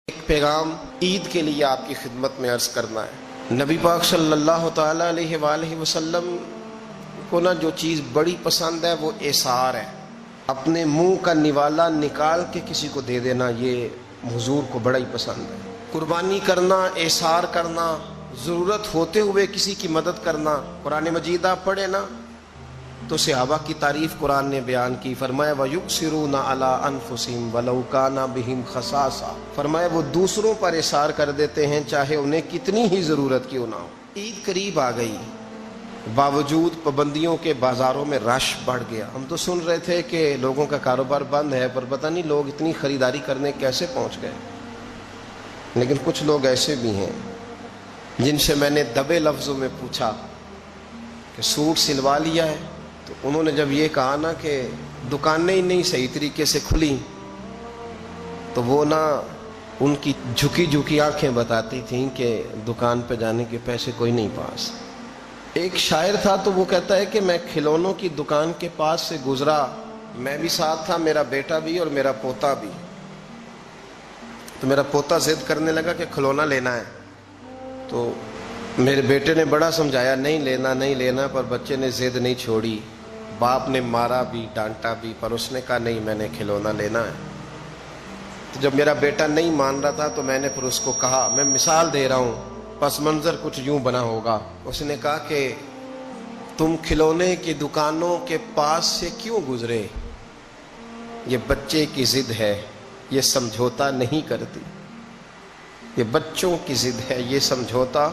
ایک پیغام عید کے لیے آپ کی خدمت میں عرض کرنا ہے۔ نبی پاک صلی اللہ تعالیٰ علیہ وآلہ وسلم کو جو چیز بڑی پسند ہے وہ ایثار ہے۔ اپنے منہ کا نوالا نکال کے کسی کو دے دینا، یہ حضور کو بڑا ہی پسند ہے۔ قربانی کرنا، ایثار کرنا، ضرورت ہوتے ہوئے کسی کی مدد کرنا۔ قرآن مجید آپ پڑھے نا تو صحابہ کی تعریف قرآن نے بیان کی، فرمایا وَيُؤْثِرُونَ عَلَىٰ أَنفُسِهِمْ وَلَوْ كَانَ بِهِمْ خَصَاصَةٌ، فرمایا وہ دوسروں پر اثار کر دیتے ہیں چاہے انہیں کتنی ہی ضرورت کیوں نہ ہو۔ عید قریب آ گئی، باوجود پابندیوں کے بازاروں میں رش بڑھ گیا۔ ہم تو سن رہے تھے کہ لوگوں کا کاروبار بند ہے، پر پتہ نہیں لوگ اتنی خریداری کرنے کیسے پہنچ گئے۔ لیکن کچھ لوگ ایسے بھی ہیں جن سے میں نے دبے لفظوں میں پوچھا کہ سوٹ سلوا لیا ہے، تو انہوں نے جب یہ کہا نا کہ دکانیں ہی نہیں صحیح طریقے سے کھلی، تو وہ ان کی جھکی جھکی آنکھیں بتاتی تھیں کہ دکان پہ جانے کے پیسے کوئی نہیں پاس۔ ایک شاعر تھا تو وہ کہتا ہے کہ میں کھلونوں کی دکان کے پاس سے گزرا، میں بھی ساتھ تھا، میرا بیٹا بھی اور میرا پوتا بھی۔ تو میرا پوتا ضد کرنے لگا کہ کھلونا لینا ہے، تو میرے بیٹے نے بڑا سمجھایا نہیں لینا، پر بچے نے ضد نہیں چھوڑی۔ باپ نے مارا بھی ڈانٹا بھی، پر اس نے کہا نہیں میں نے کھلونا لینا ہے۔ تو جب میرا بیٹا نہیں مان رہا تھا تو میں نے پھر اس کو کہا، میں مثال دے رہا ہوں، پس منظر کچھ یوں بنا ہوگا۔ اس نے کہا کہ تم کھلونے کی دکانوں کے پاس سے کیوں گزرے؟ یہ بچے کی ضد ہے، یہ سمجھوتا نہیں کرتی۔ یہ بچوں کی ضد ہے، یہ سمجھوتا۔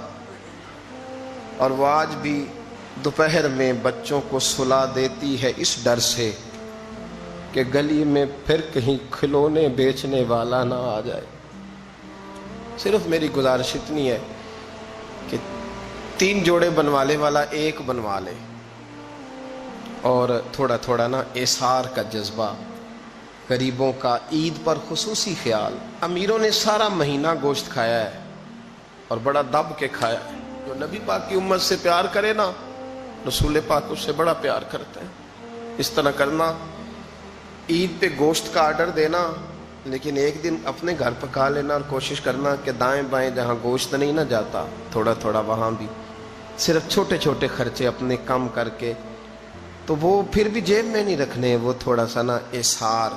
اور وہ آج بھی دوپہر میں بچوں کو سلا دیتی ہے اس ڈر سے کہ گلی میں پھر کہیں کھلونے بیچنے والا نہ آ جائے۔ صرف میری گزارش اتنی ہے کہ 3 جوڑے بنوانے والا 1 بنوا لے، اور تھوڑا تھوڑا ایثار کا جذبہ، غریبوں کا عید پر خصوصی خیال۔ امیروں نے سارا مہینہ گوشت کھایا ہے اور بڑا دب کے کھایا ہے۔ جو نبی پاک کی امت سے پیار کرے نا، رسول پاک اس سے بڑا پیار کرتے ہیں۔ اس طرح کرنا، عید پہ گوشت کا آرڈر دینا، لیکن ایک دن اپنے گھر پکا لینا، اور کوشش کرنا کہ دائیں بائیں جہاں گوشت نہیں نہ جاتا، تھوڑا تھوڑا وہاں بھی صرف چھوٹے چھوٹے خرچے اپنے کم کر کے، تو وہ پھر بھی جیب میں نہیں رکھنے، وہ تھوڑا سا اظہار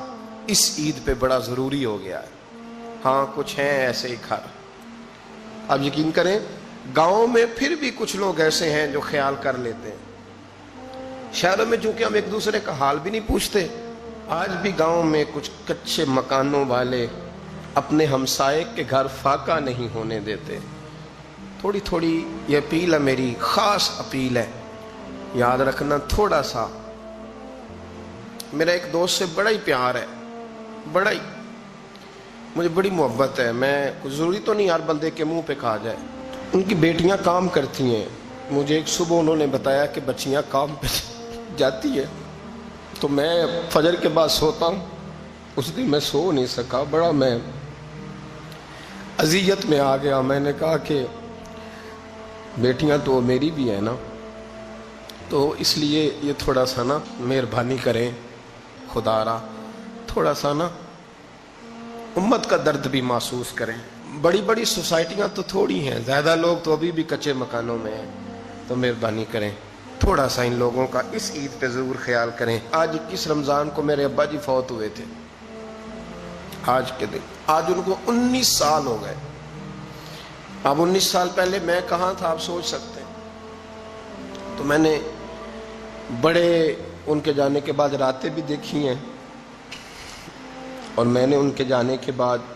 اس عید پہ بڑا ضروری ہو گیا ہے۔ ہاں کچھ ہیں ایسے ہی گھر، اب یقین کریں گاؤں میں پھر بھی کچھ لوگ ایسے ہیں جو خیال کر لیتے ہیں۔ شہروں میں چونکہ ہم ایک دوسرے کا حال بھی نہیں پوچھتے، آج بھی گاؤں میں کچھ کچے مکانوں والے اپنے ہمسائے کے گھر فاقہ نہیں ہونے دیتے۔ تھوڑی تھوڑی یہ اپیل ہے، میری خاص اپیل ہے، یاد رکھنا تھوڑا سا۔ میرا ایک دوست سے بڑا ہی پیار ہے، بڑا ہی، مجھے بڑی محبت ہے۔ میں کچھ ضروری تو نہیں ہر بندے کے منہ پہ کہا جائے۔ ان کی بیٹیاں کام کرتی ہیں، مجھے ایک صبح انہوں نے بتایا کہ بچیاں کام پہ جاتی ہے، تو میں فجر کے بعد سوتا ہوں۔ اس دن میں سو نہیں سکا، بڑا میں اذیت میں آ گیا۔ میں نے کہا کہ بیٹیاں تو میری بھی ہیں نا، تو اس لیے یہ تھوڑا سا مہربانی کریں، خدا را تھوڑا سا امت کا درد بھی محسوس کریں۔ بڑی بڑی سوسائٹیاں تو تھوڑی ہیں، زیادہ لوگ تو ابھی بھی کچے مکانوں میں ہیں، تو مہربانی کریں تھوڑا سا ان لوگوں کا اس عید پہ ضرور خیال کریں۔ آج 21 رمضان کو میرے ابا جی فوت ہوئے تھے، آج کے دن، آج ان کو 19 سال ہو گئے۔ اب 19 سال پہلے میں کہاں تھا آپ سوچ سکتے ہیں۔ تو میں نے بڑے ان کے جانے کے بعد راتیں بھی دیکھی ہیں، اور میں نے ان کے جانے کے بعد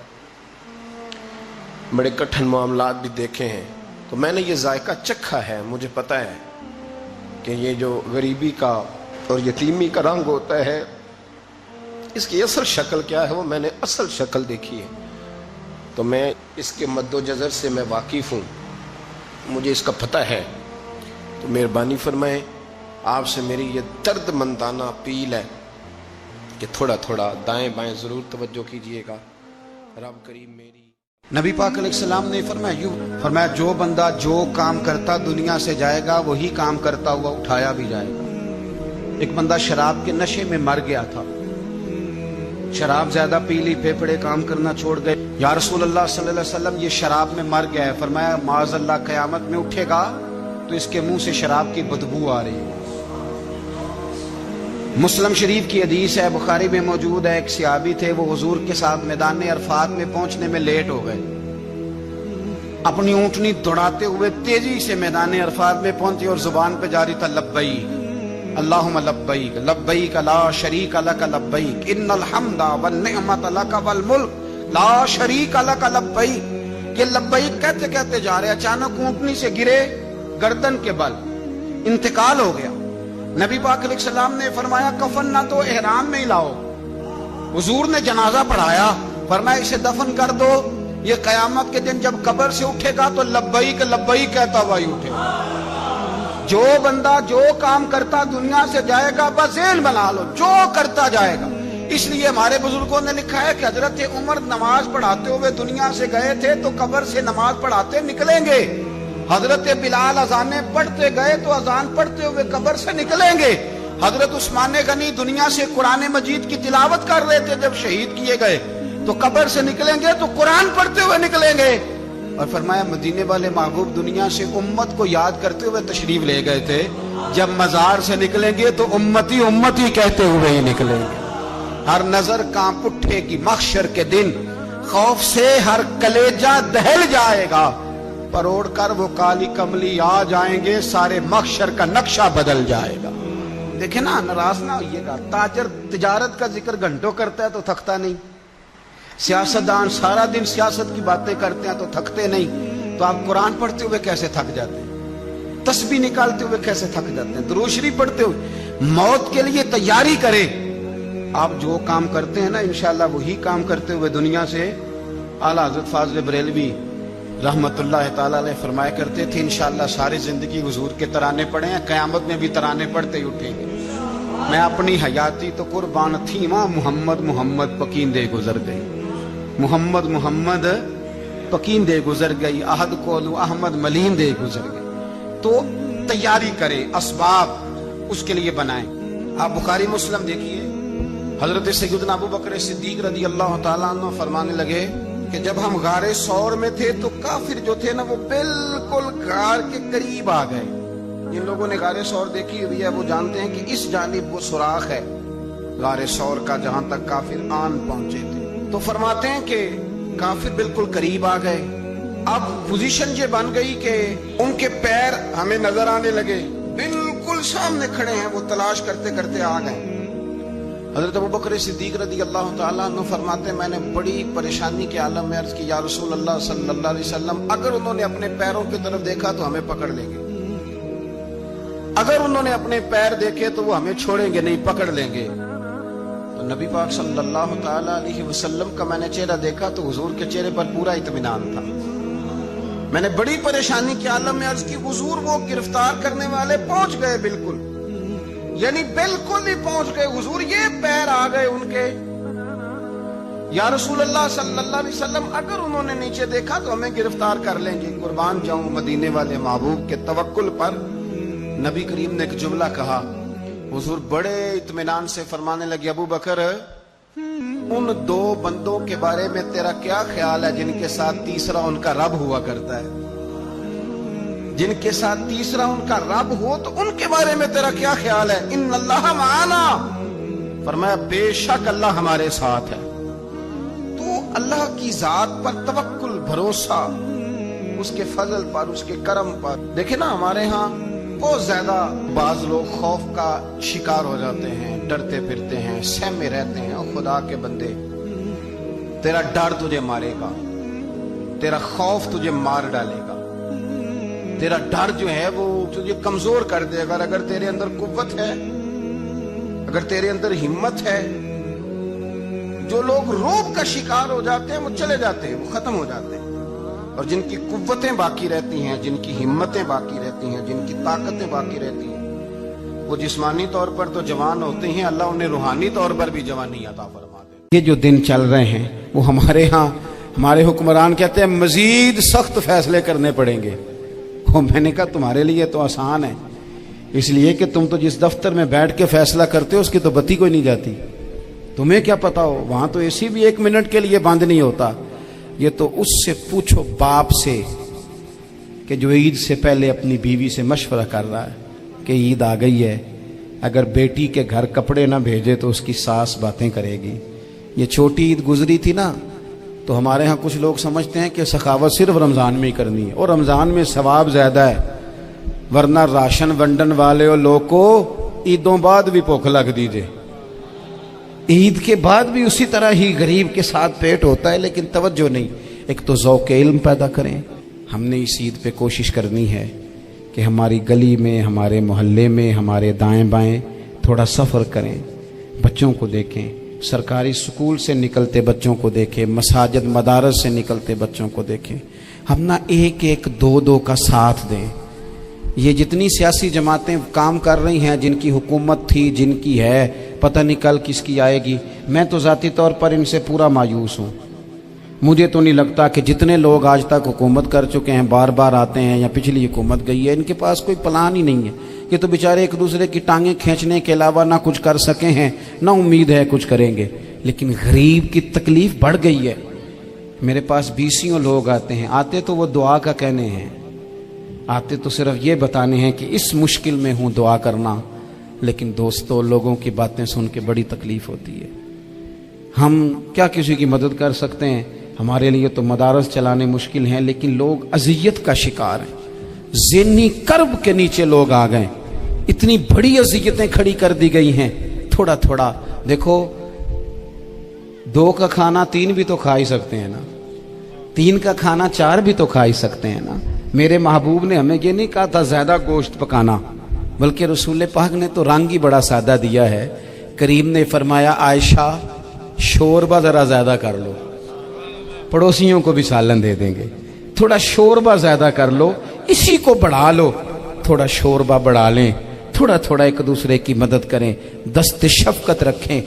بڑے کٹھن معاملات بھی دیکھے ہیں۔ تو میں نے یہ ذائقہ چکھا ہے، مجھے پتہ ہے کہ یہ جو غریبی کا اور یتیمی کا رنگ ہوتا ہے، اس کی اصل شکل کیا ہے وہ میں نے اصل شکل دیکھی ہے، تو میں اس کے مد و جزر سے میں واقف ہوں، مجھے اس کا پتہ ہے۔ تو مہربانی فرمائیں، آپ سے میری یہ درد مندانہ اپیل ہے کہ تھوڑا تھوڑا دائیں بائیں ضرور توجہ کیجئے گا۔ رب کریم میری نبی پاک علیہ السلام نے فرمایا جو بندہ جو کام کرتا دنیا سے جائے گا وہی کام کرتا ہوا اٹھایا بھی جائے گا۔ ایک بندہ شراب کے نشے میں مر گیا تھا، شراب زیادہ پی لی، پھیپھڑے کام کرنا چھوڑ گئے، یا رسول اللہ صلی اللہ علیہ وسلم یہ شراب میں مر گیا ہے. فرمایا معاذ اللہ قیامت میں اٹھے گا تو اس کے منہ سے شراب کی بدبو آ رہی ہے. مسلم شریف کی حدیث ہے، بخاری میں موجود ہے. ایک صحابی تھے، وہ حضور کے ساتھ میدان عرفات میں پہنچنے میں لیٹ ہو گئے. اپنی اونٹنی دوڑاتے ہوئے تیزی سے میدان عرفات میں پہنچے اور زبان پہ جاری تھا لبیک اللہم لبیک لبیک لا شریک لک لبیک ان الحمد والنعمت لک والملک لا شریک لک لبیک. یہ لبیک کہتے کہتے جا رہے، اچانک اونٹنی سے گرے، گردن کے بل انتقال ہو گیا. نبی پاک علیہ السلام نے فرمایا کفن نہ تو احرام میں ہی لاؤ. حضور نے جنازہ پڑھایا، فرمایا اسے دفن کر دو، یہ قیامت کے دن جب قبر سے اٹھے گا تو لبیک لبیک کہتا ہوا ہی اٹھے گا. جو بندہ جو کام کرتا دنیا سے جائے گا، بس ذہن بنا لو، جو کرتا جائے گا. اس لیے ہمارے بزرگوں نے لکھا ہے کہ حضرت عمر نماز پڑھاتے ہوئے دنیا سے گئے تھے تو قبر سے نماز پڑھاتے نکلیں گے. حضرت بلال اذانیں پڑھتے گئے تو اذان پڑھتے ہوئے قبر سے نکلیں گے. حضرت عثمان غنی دنیا سے قرآن مجید کی تلاوت کر رہے تھے، جب شہید کیے گئے تو قبر سے نکلیں گے تو قرآن پڑھتے ہوئے نکلیں گے. اور فرمایا مدینے والے محبوب دنیا سے امت کو یاد کرتے ہوئے تشریف لے گئے تھے، جب مزار سے نکلیں گے تو امتی امتی کہتے ہوئے ہی نکلیں گے. ہر نظر کانپ اٹھے گی محشر کے دن، خوف سے ہر کلیجہ دہل جائے گا، پروڑ کر وہ کالی کملی آ جائیں گے، سارے محشر کا نقشہ بدل جائے گا. دیکھیں نا، ناراض نہ ہوئیے گا. تاجر تجارت کا ذکر گھنٹوں کرتا ہے تو تھکتا نہیں، سیاستدان سارا دن سیاست کی باتیں کرتے ہیں تو تھکتے نہیں. تو آپ قرآن پڑھتے ہوئے کیسے تھک جاتے ہیں؟ تسبیح نکالتے ہوئے کیسے تھک جاتے ہیں؟ درود شریف پڑھتے ہوئے. موت کے لیے تیاری کریں. آپ جو کام کرتے ہیں نا انشاءاللہ وہی کام کرتے ہوئے دنیا سے. اعلیٰ حضرت فاضل بریلوی رحمت اللہ تعالیٰ علیہ فرمایا کرتے تھے انشاءاللہ ساری زندگی حضور کے ترانے پڑھے ہیں، قیامت میں بھی ترانے پڑھتے ہی اٹھیں گے. میں اپنی حیاتی تو قربان تھی ماں، محمد محمد پکیندے گزر گئی، محمد محمد پکیندے گزر گئی، احد کولو احمد ملیندے گزر گئی. تو تیاری کریں، اسباب اس کے لیے بنائیں. آپ بخاری مسلم دیکھیے، حضرت سیدنا ابو بکر صدیق رضی اللہ تعالیٰ عنہ فرمانے لگے کہ جب ہم غار ثور میں تھے تو کافر جو تھے نا وہ بالکل غار کے قریب آ گئے. جن لوگوں نے غار ثور دیکھی ہوئی ہے وہ جانتے ہیں کہ اس جانب وہ سوراخ ہے غار ثور کا جہاں تک کافر آن پہنچے تھے. تو فرماتے ہیں کہ کافر بالکل قریب آ گئے. اب پوزیشن یہ بن گئی کہ ان کے پیر ہمیں نظر آنے لگے، بالکل سامنے کھڑے ہیں، وہ تلاش کرتے کرتے آ گئے. حضرت ابو بکر صدیق رضی اللہ تعالیٰ عنہ فرماتے ہیں میں نے بڑی پریشانی کے عالم میں عرض کی یا رسول اللہ صلی اللہ علیہ وسلم، اگر انہوں نے اپنے پیروں کی طرف دیکھا تو ہمیں پکڑ لیں گے، اگر انہوں نے اپنے پیر دیکھے تو وہ ہمیں چھوڑیں گے نہیں، پکڑ لیں گے. تو نبی پاک صلی اللہ تعالیٰ علیہ وسلم کا میں نے چہرہ دیکھا تو حضور کے چہرے پر پورا اطمینان تھا. میں نے بڑی پریشانی کے عالم میں عرض کی حضور وہ گرفتار کرنے والے پہنچ گئے، بالکل یعنی بالکل ہی پہنچ گئے حضور، یہ پیر آ گئے ان کے. یا رسول اللہ صلی اللہ علیہ وسلم اگر انہوں نے نیچے دیکھا تو ہمیں گرفتار کر لیں گے. قربان جاؤں مدینے والے محبوب کے توکل پر. نبی کریم نے ایک جملہ کہا، حضور بڑے اطمینان سے فرمانے لگے ابو بکر ان دو بندوں کے بارے میں تیرا کیا خیال ہے جن کے ساتھ تیسرا ان کا رب ہوا کرتا ہے؟ جن کے ساتھ تیسرا ان کا رب ہو تو ان کے بارے میں تیرا کیا خیال ہے؟ ان اللہ معانا، فرمایا بے شک اللہ ہمارے ساتھ ہے. تو اللہ کی ذات پر توکل، بھروسہ اس کے فضل پر، اس کے کرم پر. دیکھیں نا ہمارے ہاں بہت زیادہ بعض لوگ خوف کا شکار ہو جاتے ہیں، ڈرتے پھرتے ہیں، سہمے رہتے ہیں. اور خدا کے بندے تیرا ڈر تجھے مارے گا، تیرا خوف تجھے مار ڈالے گا، تیرا ڈر جو ہے وہ تجھے کمزور کر دے گا. اگر تیرے اندر قوت ہے، اگر تیرے اندر ہمت ہے. جو لوگ روب کا شکار ہو جاتے ہیں وہ چلے جاتے ہیں، وہ ختم ہو جاتے ہیں. اور جن کی قوتیں باقی رہتی ہیں، جن کی ہمتیں باقی رہتی ہیں، جن کی طاقتیں باقی رہتی ہیں، وہ جسمانی طور پر تو جوان ہوتے ہیں، اللہ انہیں روحانی طور پر بھی جوانی عطا فرما دے. یہ جو دن چل رہے ہیں وہ ہمارے ہاں ہمارے حکمران کہتے ہیں مزید سخت فیصلے کرنے پڑیں گے. میں نے کہا تمہارے لیے تو آسان ہے، اس لیے کہ تم تو جس دفتر میں بیٹھ کے فیصلہ کرتے ہو اس کی تو بتی کوئی نہیں جاتی. تمہیں کیا پتا ہو، وہاں تو اے سی بھی 1 منٹ کے لیے بند نہیں ہوتا. یہ تو اس سے پوچھو باپ سے کہ جو عید سے پہلے اپنی بیوی سے مشورہ کر رہا ہے کہ عید آ گئی ہے، اگر بیٹی کے گھر کپڑے نہ بھیجے تو اس کی ساس باتیں کرے گی۔ یہ چھوٹی عید گزری تھی نا، تو ہمارے ہاں کچھ لوگ سمجھتے ہیں کہ سخاوت صرف رمضان میں ہی کرنی ہے، اور رمضان میں ثواب زیادہ ہے، ورنہ راشن ونڈن والے اور لوگ کو عیدوں بعد بھی بھوک لگ دیجئے، عید کے بعد بھی اسی طرح ہی غریب کے ساتھ پیٹ ہوتا ہے، لیکن توجہ نہیں۔ ایک تو ذوق علم پیدا کریں۔ ہم نے اس عید پہ کوشش کرنی ہے کہ ہماری گلی میں، ہمارے محلے میں، ہمارے دائیں بائیں تھوڑا سفر کریں، بچوں کو دیکھیں، سرکاری سکول سے نکلتے بچوں کو دیکھیں، مساجد مدارس سے نکلتے بچوں کو دیکھیں۔ ہم نہ ایک ایک دو دو کا ساتھ دیں۔ یہ جتنی سیاسی جماعتیں کام کر رہی ہیں، جن کی حکومت تھی، جن کی ہے، پتہ نہیں کل کس کی آئے گی، میں تو ذاتی طور پر ان سے پورا مایوس ہوں۔ مجھے تو نہیں لگتا کہ جتنے لوگ آج تک حکومت کر چکے ہیں، بار بار آتے ہیں یا پچھلی حکومت گئی ہے، ان کے پاس کوئی پلان ہی نہیں ہے۔ یہ تو بیچارے ایک دوسرے کی ٹانگیں کھینچنے کے علاوہ نہ کچھ کر سکے ہیں، نہ امید ہے کچھ کریں گے۔ لیکن غریب کی تکلیف بڑھ گئی ہے۔ میرے پاس 20 لوگ آتے ہیں، آتے تو وہ دعا کا کہنے ہیں، آتے تو صرف یہ بتانے ہیں کہ اس مشکل میں ہوں، دعا کرنا۔ لیکن دوستو، لوگوں کی باتیں سن کے بڑی تکلیف ہوتی ہے۔ ہم کیا کسی کی مدد کر سکتے ہیں؟ ہمارے لیے تو مدارس چلانے مشکل ہیں، لیکن لوگ اذیت کا شکار ہیں، ذہنی کرب کے نیچے لوگ آ گئے، اتنی بڑی اذیتیں کھڑی کر دی گئی ہیں۔ تھوڑا تھوڑا دیکھو، 2 کا کھانا 3 بھی تو کھا ہی سکتے ہیں نا، 3 کا کھانا 4 بھی تو کھا ہی سکتے ہیں نا۔ میرے محبوب نے ہمیں یہ نہیں کہا تھا زیادہ گوشت پکانا، بلکہ رسول پاک نے تو رنگ ہی بڑا سادہ دیا ہے۔ کریم نے فرمایا، عائشہ شوربہ ذرا زیادہ کر لو، پڑوسیوں کو بھی سالن دے دیں گے، تھوڑا شوربہ زیادہ کر لو، اسی کو بڑھا لو، تھوڑا شوربہ بڑھا لیں، تھوڑا تھوڑا ایک دوسرے کی مدد کریں، دست شفقت رکھیں۔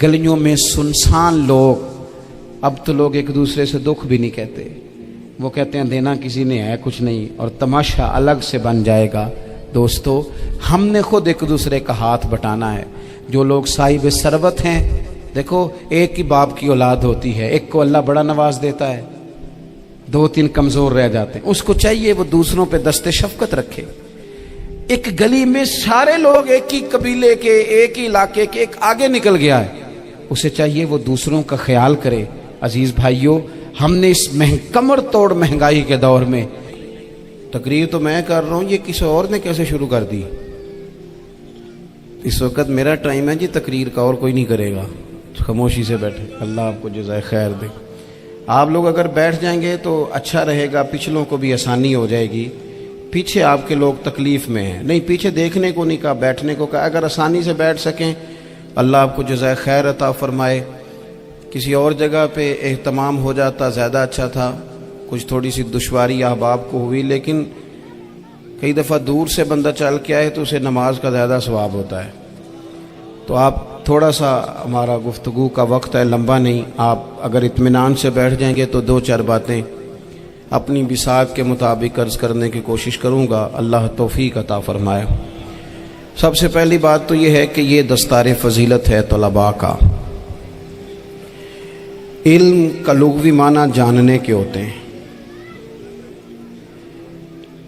گلیوں میں سنسان لوگ، اب تو لوگ ایک دوسرے سے دکھ بھی نہیں کہتے، وہ کہتے ہیں دینا کسی نے ہے کچھ نہیں، اور تماشا الگ سے بن جائے گا۔ دوستو، ہم نے خود ایک دوسرے کا ہاتھ بٹانا ہے۔ جو لوگ صاحب ثروت ہیں، دیکھو ایک ہی باپ کی اولاد ہوتی ہے، ایک کو اللہ بڑا نواز دیتا ہے، 2-3 کمزور رہ جاتے ہیں، اس کو چاہیے وہ دوسروں پہ دست شفقت رکھے۔ ایک گلی میں سارے لوگ ایک ہی قبیلے کے، ایک ہی علاقے کے، ایک آگے نکل گیا ہے، اسے چاہیے وہ دوسروں کا خیال کرے۔ عزیز بھائیوں، ہم نے اس کمر توڑ مہنگائی کے دور میں، تقریر تو میں کر رہا ہوں، یہ کسی اور نے کیسے شروع کر دی؟ اس وقت میرا ٹائم ہے جی تقریر کا، اور کوئی نہیں کرے گا، خاموشی سے بیٹھے، اللہ آپ کو جزائے خیر دے۔ آپ لوگ اگر بیٹھ جائیں گے تو اچھا رہے گا، پچھلوں کو بھی آسانی ہو جائے گی۔ پیچھے آپ کے لوگ تکلیف میں ہیں، نہیں پیچھے دیکھنے کو نہیں کہا، بیٹھنے کو کہا، اگر آسانی سے بیٹھ سکیں اللہ آپ کو جزائے خیر عطا فرمائے۔ کسی اور جگہ پہ اہتمام ہو جاتا زیادہ اچھا تھا، کچھ تھوڑی سی دشواری احباب کو ہوئی، لیکن کئی دفعہ دور سے بندہ چل کے آئے تو اسے نماز کا زیادہ ثواب ہوتا ہے۔ تو آپ تھوڑا سا، ہمارا گفتگو کا وقت ہے، لمبا نہیں، آپ اگر اطمینان سے بیٹھ جائیں گے تو 2-4 باتیں اپنی بساط کے مطابق عرض کرنے کی کوشش کروں گا، اللہ توفیق عطا فرمائے۔ سب سے پہلی بات تو یہ ہے کہ یہ دستار فضیلت ہے طلباء کا۔ علم کا لغوی معنی جاننے کے ہوتے ہیں۔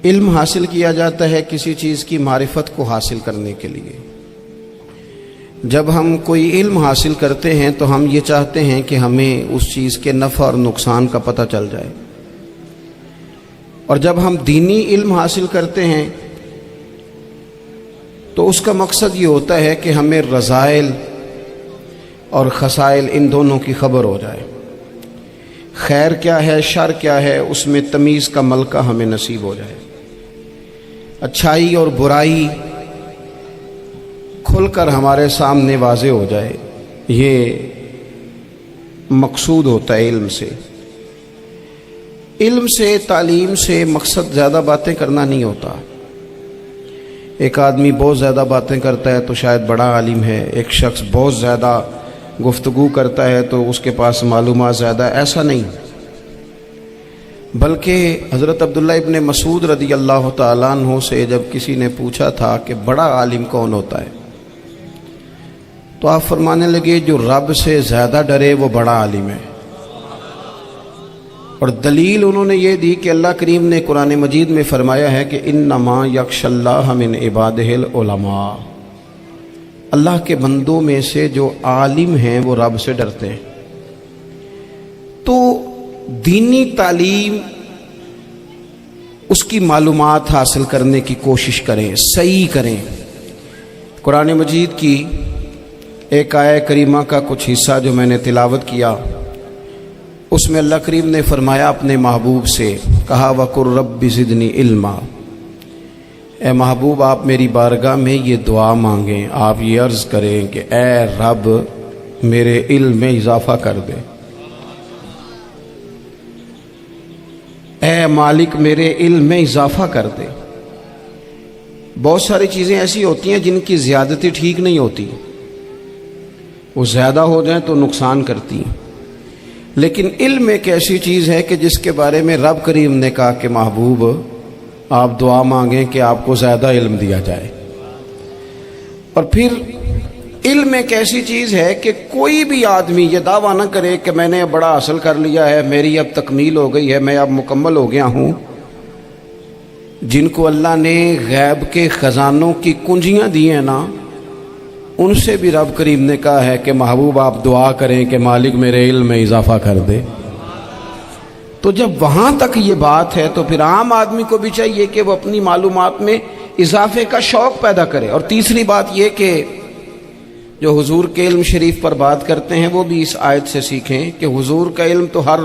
علم حاصل کیا جاتا ہے کسی چیز کی معرفت کو حاصل کرنے کے لیے۔ جب ہم کوئی علم حاصل کرتے ہیں تو ہم یہ چاہتے ہیں کہ ہمیں اس چیز کے نفع اور نقصان کا پتہ چل جائے، اور جب ہم دینی علم حاصل کرتے ہیں تو اس کا مقصد یہ ہوتا ہے کہ ہمیں رذائل اور خسائل ان دونوں کی خبر ہو جائے، خیر کیا ہے شر کیا ہے اس میں تمیز کا ملکہ ہمیں نصیب ہو جائے، اچھائی اور برائی کھل کر ہمارے سامنے واضح ہو جائے۔ یہ مقصود ہوتا ہے علم سے۔ علم سے، تعلیم سے مقصد زیادہ باتیں کرنا نہیں ہوتا۔ ایک آدمی بہت زیادہ باتیں کرتا ہے تو شاید بڑا عالم ہے، ایک شخص بہت زیادہ گفتگو کرتا ہے تو اس کے پاس معلومات زیادہ، ایسا نہیں، بلکہ حضرت عبداللہ ابن مسعود رضی اللہ تعالیٰ عنہ سے جب کسی نے پوچھا تھا کہ بڑا عالم کون ہوتا ہے، تو آپ فرمانے لگے جو رب سے زیادہ ڈرے وہ بڑا عالم ہے۔ اور دلیل انہوں نے یہ دی کہ اللہ کریم نے قرآن مجید میں فرمایا ہے کہ انما یخشی اللہ من عبادہ العلماء، اللہ کے بندوں میں سے جو عالم ہیں وہ رب سے ڈرتے ہیں۔ تو دینی تعلیم، اس کی معلومات حاصل کرنے کی کوشش کریں، صحیح کریں۔ قرآن مجید کی ایک آیہ کریمہ کا کچھ حصہ جو میں نے تلاوت کیا، اس میں اللہ کریم نے فرمایا اپنے محبوب سے، کہا وَقُلْ رَبِّ زِدْنِی عِلْمًا، اے محبوب آپ میری بارگاہ میں یہ دعا مانگیں، آپ یہ عرض کریں کہ اے رب میرے علم میں اضافہ کر دے، اے مالک میرے علم میں اضافہ کر دے۔ بہت ساری چیزیں ایسی ہوتی ہیں جن کی زیادتی ٹھیک نہیں ہوتی، وہ زیادہ ہو جائیں تو نقصان کرتی ہیں، لیکن علم ایک ایسی چیز ہے کہ جس کے بارے میں رب کریم نے کہا کہ محبوب آپ دعا مانگیں کہ آپ کو زیادہ علم دیا جائے۔ اور پھر علم ایک ایسی چیز ہے کہ کوئی بھی آدمی یہ دعویٰ نہ کرے کہ میں نے بڑا حاصل کر لیا ہے، میری اب تکمیل ہو گئی ہے، میں اب مکمل ہو گیا ہوں۔ جن کو اللہ نے غیب کے خزانوں کی کنجیاں دی ہیں نا، ان سے بھی رب کریم نے کہا ہے کہ محبوب آپ دعا کریں کہ مالک میرے علم میں اضافہ کر دے۔ تو جب وہاں تک یہ بات ہے تو پھر عام آدمی کو بھی چاہیے کہ وہ اپنی معلومات میں اضافے کا شوق پیدا کرے۔ اور تیسری بات یہ کہ جو حضور کے علم شریف پر بات کرتے ہیں وہ بھی اس آیت سے سیکھیں کہ حضور کا علم تو ہر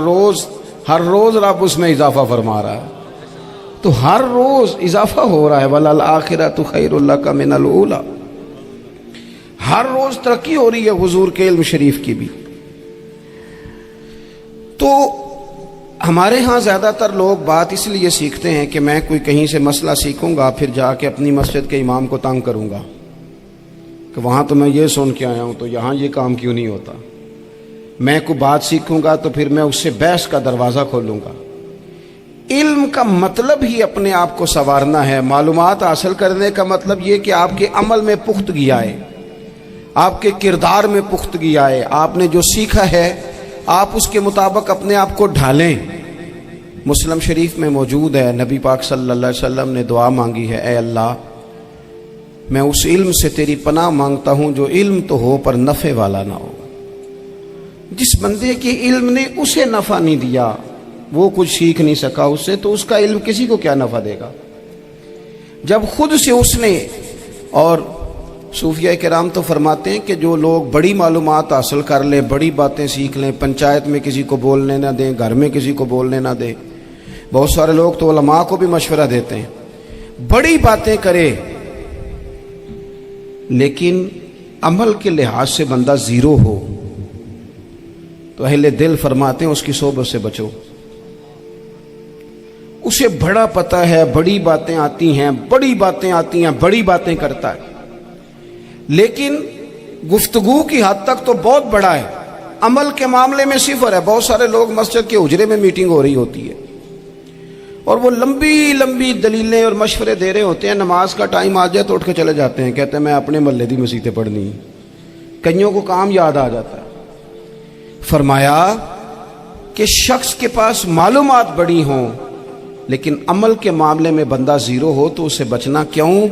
روز رب اس میں اضافہ فرما رہا ہے، تو ہر روز اضافہ ہو رہا ہے۔ وَلَلْآخِرَةُ خَيْرٌ لَكَ مِنَ الْأُولَىٰ، ہر روز ترقی ہو رہی ہے حضور کے علم شریف کی بھی۔ تو ہمارے ہاں زیادہ تر لوگ بات اس لیے سیکھتے ہیں کہ میں کوئی کہیں سے مسئلہ سیکھوں گا پھر جا کے اپنی مسجد کے امام کو تنگ کروں گا کہ وہاں تو میں یہ سن کے آیا ہوں تو یہاں یہ کام کیوں نہیں ہوتا۔ میں کوئی بات سیکھوں گا تو پھر میں اس سے بحث کا دروازہ کھولوں گا۔ علم کا مطلب ہی اپنے آپ کو سنوارنا ہے۔ معلومات حاصل کرنے کا مطلب یہ کہ آپ کے عمل میں پختگی آئے، آپ کے کردار میں پختگی آئے، آپ نے جو سیکھا ہے آپ اس کے مطابق اپنے آپ کو ڈھالیں۔ مسلم شریف میں موجود ہے، نبی پاک صلی اللہ علیہ وسلم نے دعا مانگی ہے، اے اللہ میں اس علم سے تیری پناہ مانگتا ہوں جو علم تو ہو پر نفع والا نہ ہو۔ جس بندے کے علم نے اسے نفع نہیں دیا، وہ کچھ سیکھ نہیں سکا اس سے، تو اس کا علم کسی کو کیا نفع دے گا۔ جب خود سے اس نے، اور صوفیہ کرام تو فرماتے ہیں کہ جو لوگ بڑی معلومات حاصل کر لیں، بڑی باتیں سیکھ لیں، پنچایت میں کسی کو بولنے نہ دیں، گھر میں کسی کو بولنے نہ دیں، بہت سارے لوگ تو علماء کو بھی مشورہ دیتے ہیں، بڑی باتیں کرے لیکن عمل کے لحاظ سے بندہ زیرو ہو تو اہل دل فرماتے ہیں اس کی صحبت سے بچو۔ اسے بڑا پتہ ہے، بڑی باتیں آتی ہیں، بڑی باتیں کرتا ہے، لیکن گفتگو کی حد تک تو بہت بڑا ہے، عمل کے معاملے میں صفر ہے۔ بہت سارے لوگ مسجد کے حجرے میں میٹنگ ہو رہی ہوتی ہے اور وہ لمبی لمبی دلیلیں اور مشورے دے رہے ہوتے ہیں، نماز کا ٹائم آ جائے تو اٹھ کے چلے جاتے ہیں، کہتے ہیں میں اپنے محلے دی مسیتیں پڑھنی۔ کئیوں کو کام یاد آ جاتا ہے۔ فرمایا کہ شخص کے پاس معلومات بڑی ہوں لیکن عمل کے معاملے میں بندہ زیرو ہو تو اسے بچنا کیوں؟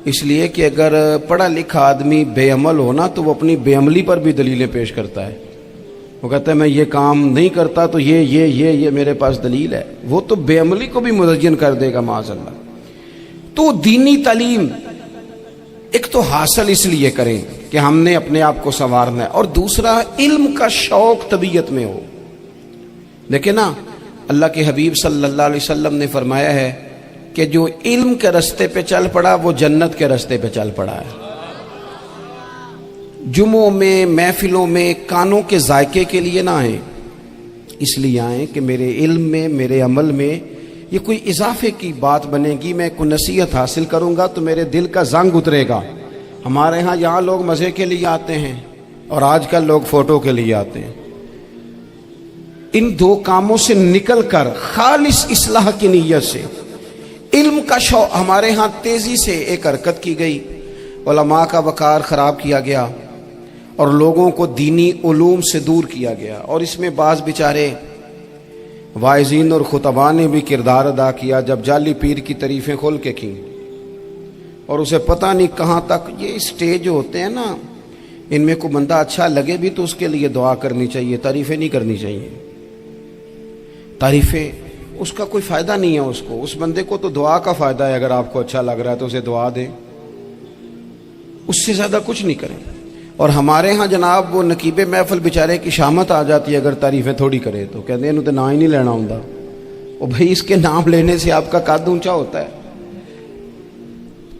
اس لیے کہ اگر پڑھا لکھا آدمی بے عمل ہونا تو وہ اپنی بے عملی پر بھی دلیلیں پیش کرتا ہے۔ وہ کہتا ہے میں یہ کام نہیں کرتا تو یہ میرے پاس دلیل ہے، وہ تو بے عملی کو بھی مزین کر دے گا معاذ اللہ۔ تو دینی تعلیم ایک تو حاصل اس لیے کریں کہ ہم نے اپنے آپ کو سنوارنا ہے، اور دوسرا علم کا شوق طبیعت میں ہو۔ دیکھیں نا، اللہ کے حبیب صلی اللہ علیہ وسلم نے فرمایا ہے کہ جو علم کے رستے پہ چل پڑا وہ جنت کے رستے پہ چل پڑا ہے۔ جمعوں میں، محفلوں میں کانوں کے ذائقے کے لیے نہ آئیں، اس لیے آئیں کہ میرے علم میں، میرے عمل میں یہ کوئی اضافے کی بات بنے گی، میں کوئی نصیحت حاصل کروں گا تو میرے دل کا زنگ اترے گا۔ ہمارے ہاں یہاں لوگ مزے کے لیے آتے ہیں اور آج کل لوگ فوٹو کے لیے آتے ہیں۔ ان دو کاموں سے نکل کر خالص اصلاح کی نیت سے علم کا شوق، ہمارے ہاں تیزی سے ایک حرکت کی گئی، علماء کا وقار خراب کیا گیا اور لوگوں کو دینی علوم سے دور کیا گیا، اور اس میں بعض بیچارے واعظین اور خطباء نے بھی کردار ادا کیا جب جعلی پیر کی تعریفیں کھول کے کی، اور اسے پتہ نہیں کہاں تک یہ اسٹیج ہوتے ہیں نا، ان میں کوئی بندہ اچھا لگے بھی تو اس کے لیے دعا کرنی چاہیے، تعریفیں نہیں کرنی چاہیے۔ تعریفیں اس کا کوئی فائدہ نہیں ہے، اس بندے کو تو دعا کا فائدہ ہے، اگر آپ کو اچھا لگ رہا ہے تو اسے دعا دیں، اس سے زیادہ کچھ نہیں کریں۔ اور ہمارے ہاں جناب وہ نقیب محفل بیچارے کی شامت آ جاتی ہے اگر تعریفیں تھوڑی کرے تو کہتے ہیں انہوں تو نام ہی نہیں لینا ہوں، اور بھائی اس کے نام لینے سے آپ کا قد اونچا ہوتا ہے۔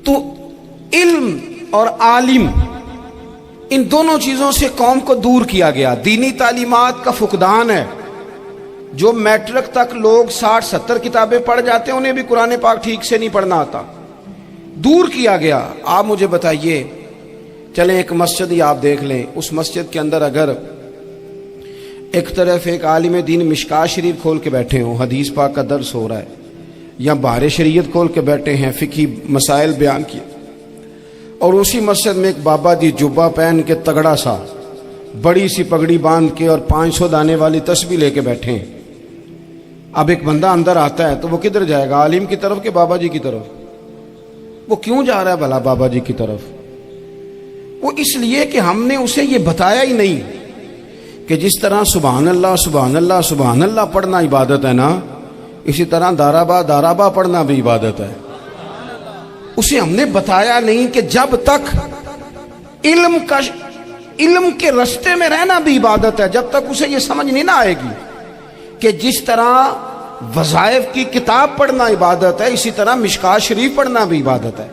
تو علم اور عالم ان دونوں چیزوں سے قوم کو دور کیا گیا۔ دینی تعلیمات کا فقدان ہے، جو میٹرک تک لوگ 60-70 کتابیں پڑھ جاتے ہیں انہیں بھی قرآن پاک ٹھیک سے نہیں پڑھنا آتا، دور کیا گیا۔ آپ مجھے بتائیے، چلیں ایک مسجد ہی آپ دیکھ لیں، اس مسجد کے اندر اگر ایک طرف ایک عالم دین مشکات شریف کھول کے بیٹھے ہوں، حدیث پاک کا درس ہو رہا ہے، یا بہار شریعت کھول کے بیٹھے ہیں، فقہی مسائل بیان کیے، اور اسی مسجد میں ایک بابا جی جبہ پہن کے تگڑا سا بڑی سی پگڑی باندھ کے اور 500 دانے والی تسبیح لے کے بیٹھے ہیں، اب ایک بندہ اندر آتا ہے تو وہ کدھر جائے گا، عالم کی طرف کہ بابا جی کی طرف؟ وہ کیوں جا رہا ہے بھلا بابا جی کی طرف؟ وہ اس لیے کہ ہم نے اسے یہ بتایا ہی نہیں کہ جس طرح سبحان اللہ سبحان اللہ سبحان اللہ پڑھنا عبادت ہے نا، اسی طرح دارابا پڑھنا بھی عبادت ہے۔ اسے ہم نے بتایا نہیں کہ جب تک علم کے رستے میں رہنا بھی عبادت ہے، جب تک اسے یہ سمجھ نہیں نہ آئے گی کہ جس طرح وظائف کی کتاب پڑھنا عبادت ہے، اسی طرح مشکات شریف پڑھنا بھی عبادت ہے۔